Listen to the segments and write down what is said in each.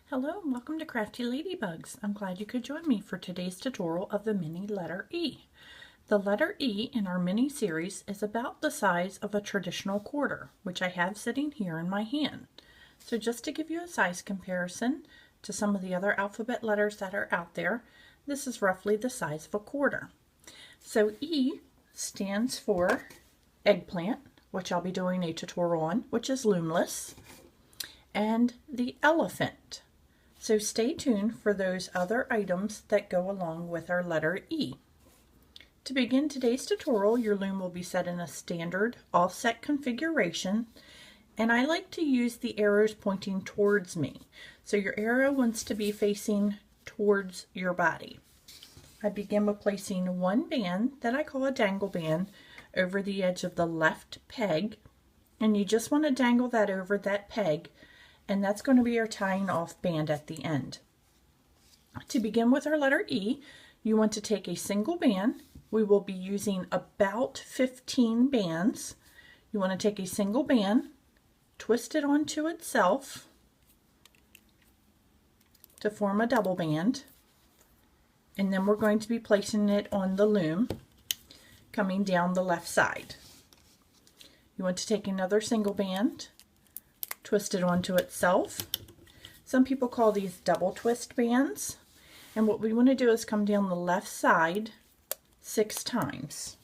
Hello and welcome to Crafty Ladybugs. I'm glad you could join me for today's tutorial of the mini letter E. The letter E in our mini series is about the size of a traditional quarter, which I have sitting here in my hand. So just to give you a size comparison to some of the other alphabet letters that are out there, this is roughly the size of a quarter. So E stands for eggplant, which I'll be doing a tutorial on, which is loomless, and the elephant. So stay tuned for those other items that go along with our letter E. To begin today's tutorial, your loom will be set in a standard offset configuration, and I like to use the arrows pointing towards me. So your arrow wants to be facing towards your body. I begin with placing one band that I call a dangle band over the edge of the left peg, and you just want to dangle that over that peg, and that's going to be our tying off band at the end. To begin with our letter E, you want to take a single band. We will be using about 15 bands. You want to take a single band, twist it onto itself to form a double band, and then we're going to be placing it on the loom coming down the left side. You want to take another single band, twist it onto itself. Some people call these double twist bands, and what we want to do is come down the left side 6 times.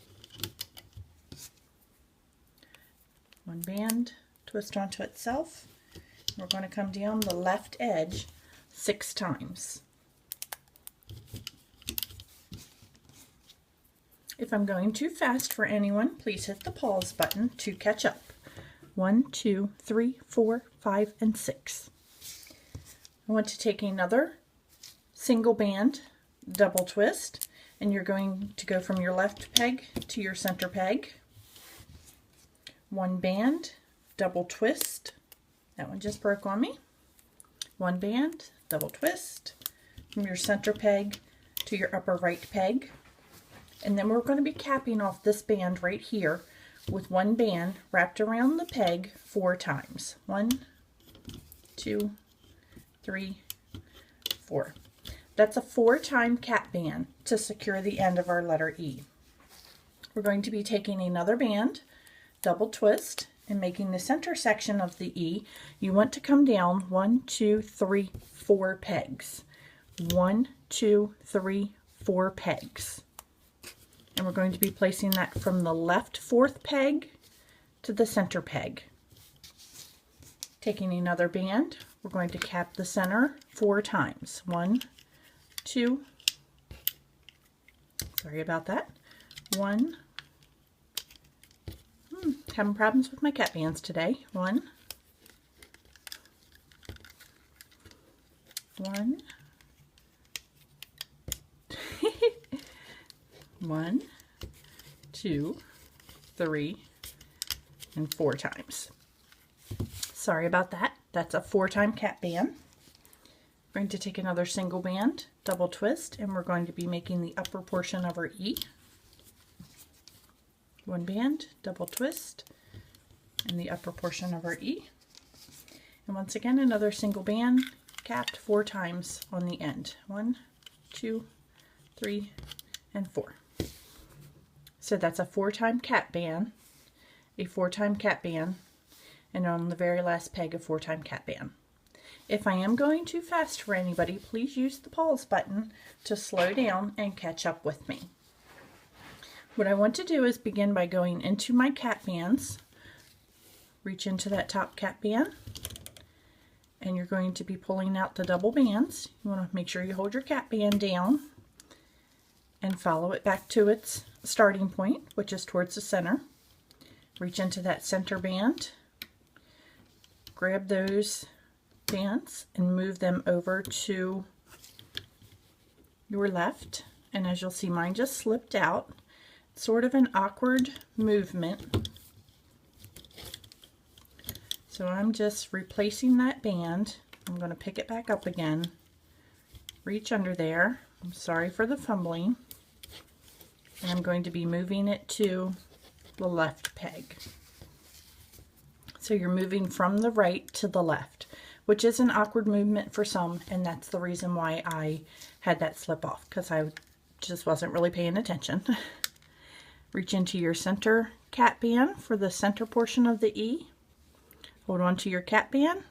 One band, twist onto itself. We're going to come down the left edge 6 times. If I'm going too fast for anyone, please hit the pause button to catch up. 1, 2, 3, 4, 5, and 6. I want to take another single band, double twist, and you're going to go from your left peg to your center peg. One band, double twist. That one just broke on me. One band, double twist, from your center peg to your upper right peg. And then we're going to be capping off this band right here with one band wrapped around the peg 4 times. 1, 2, 3, 4. That's a 4-time cap band to secure the end of our letter E. We're going to be taking another band, double twist, and making the center section of the E. You want to come down 1, 2, 3, 4 pegs. 1, 2, 3, 4 pegs. And we're going to be placing that from the left 4th peg to the center peg. Taking another band, we're going to cap the center 4 times. 1, 2, sorry about that. 1, having problems with my cap bands today. 1, 1, 1, 2, 3, and 4 times. Sorry about that. That's a 4-time cap band. We're going to take another single band, double twist, and we're going to be making the upper portion of our E. One band, double twist, and the upper portion of our E. And once again, another single band, capped 4 times on the end. 1, 2, 3, and 4. So that's a 4-time cap band, a 4-time cap band, and on the very last peg, a 4-time cap band. If I am going too fast for anybody, please use the pause button to slow down and catch up with me. What I want to do is begin by going into my cap bands, reach into that top cap band, and you're going to be pulling out the double bands. You want to make sure you hold your cap band down and follow it back to its starting point, which is towards the center. Reach into that center band, grab those bands and move them over to your left, and as you'll see, mine just slipped out. Sort of an awkward movement, so I'm just replacing that band. I'm going to pick it back up again, reach under there. I'm sorry for the fumbling, and I'm going to be moving it to the left peg. So you're moving from the right to the left. which is an awkward movement for some, and that's the reason why I had that slip off, because I just wasn't really paying attention. Reach into your center cat band for the center portion of the E. Hold on to your cat band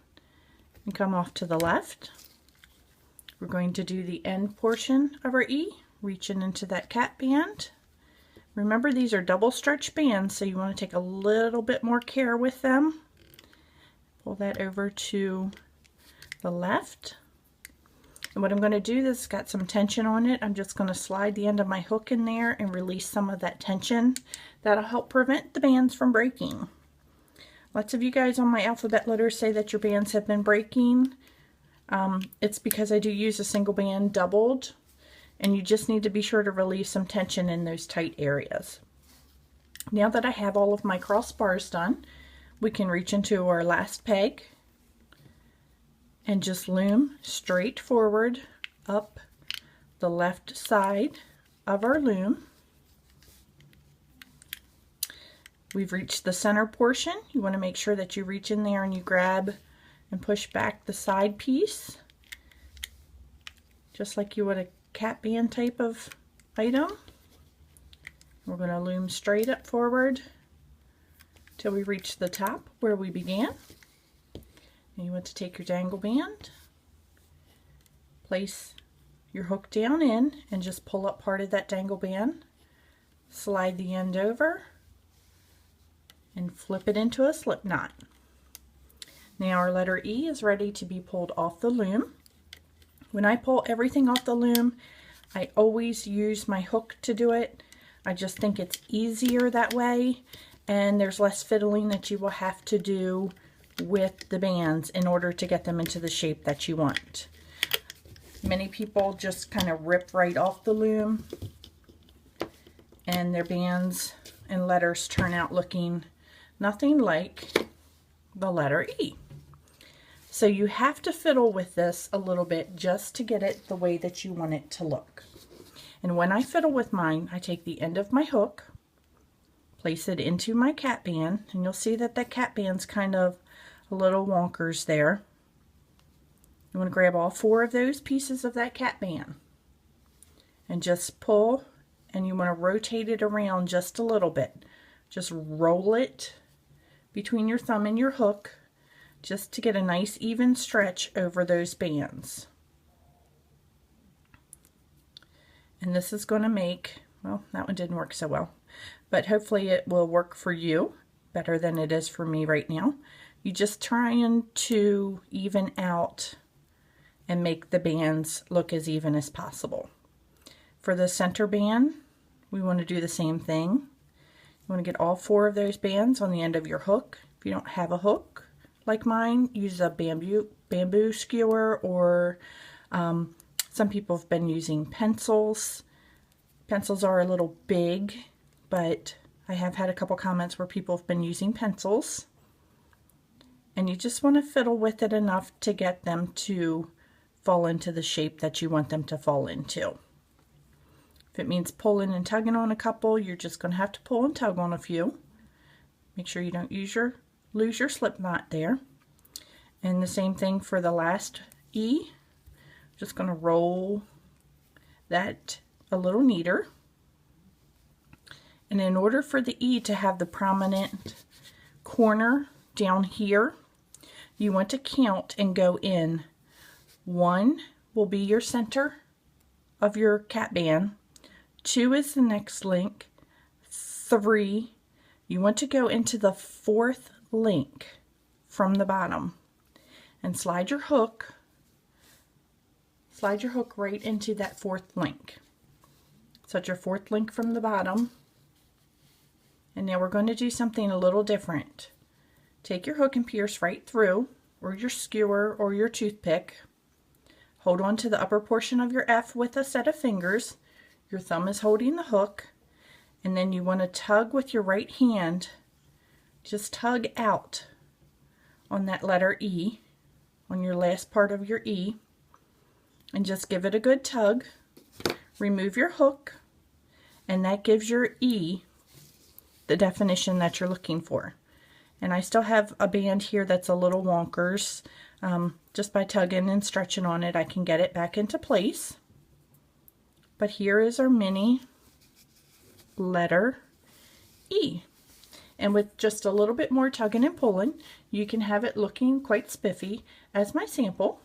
and come off to the left. We're going to do the end portion of our E, reaching into that cat band. Remember, these are double stretch bands, so you want to take a little bit more care with them. Pull that over to the left. And what I'm going to do, this has got some tension on it. I'm just going to slide the end of my hook in there and release some of that tension. That'll help prevent the bands from breaking. Lots of you guys on my alphabet letters say that your bands have been breaking. It's because I do use a single band doubled, and you just need to be sure to relieve some tension in those tight areas. Now that I have all of my crossbars done, we can reach into our last peg and just loom straight forward up the left side of our loom. We've reached the center portion. You want to make sure that you reach in there and you grab and push back the side piece, just like you would a cat band type of item. We're going to loom straight up forward till we reach the top where we began. And you want to take your dangle band, place your hook down in, and just pull up part of that dangle band, slide the end over, and flip it into a slip knot. Now our letter E is ready to be pulled off the loom. When I pull everything off the loom, I always use my hook to do it. I just think it's easier that way, and there's less fiddling that you will have to do with the bands in order to get them into the shape that you want. Many people just kind of rip right off the loom, and their bands and letters turn out looking nothing like the letter E. So you have to fiddle with this a little bit just to get it the way that you want it to look. And when I fiddle with mine, I take the end of my hook, place it into my cat band, and you'll see that that cat band's kind of a little wonkers there. You want to grab all 4 of those pieces of that cat band and just pull, and you want to rotate it around just a little bit. Just roll it between your thumb and your hook just to get a nice even stretch over those bands. And this is going to make, well, that one didn't work so well, but hopefully it will work for you better than it is for me right now. You just trying to even out and make the bands look as even as possible. For the center band, we want to do the same thing. You want to get all 4 of those bands on the end of your hook. If you don't have a hook like mine, use a bamboo skewer, or some people have been using pencils. Pencils are a little big, but I have had a couple comments where people have been using pencils. And you just want to fiddle with it enough to get them to fall into the shape that you want them to fall into. If it means pulling and tugging on a couple, you're just going to have to pull and tug on a few. Make sure you don't lose your slip knot there. And the same thing for the last E. Just going to roll that a little neater. And in order for the E to have the prominent corner down here, you want to count and go in. 1 will be your center of your cat band. 2 is the next link. 3, you want to go into the 4th link from the bottom and slide your hook right into that 4th link. So it's your 4th link from the bottom. And now we're going to do something a little different. Take your hook and pierce right through, or your skewer or your toothpick. Hold on to the upper portion of your F with a set of fingers. Your thumb is holding the hook, and then you want to tug with your right hand. Just tug out on that letter E, on your last part of your E, and just give it a good tug. Remove your hook, and that gives your E the definition that you're looking for. And I still have a band here that's a little wonkers. Just by tugging and stretching on it, I can get it back into place. But here is our mini letter E. And with just a little bit more tugging and pulling, you can have it looking quite spiffy as my sample.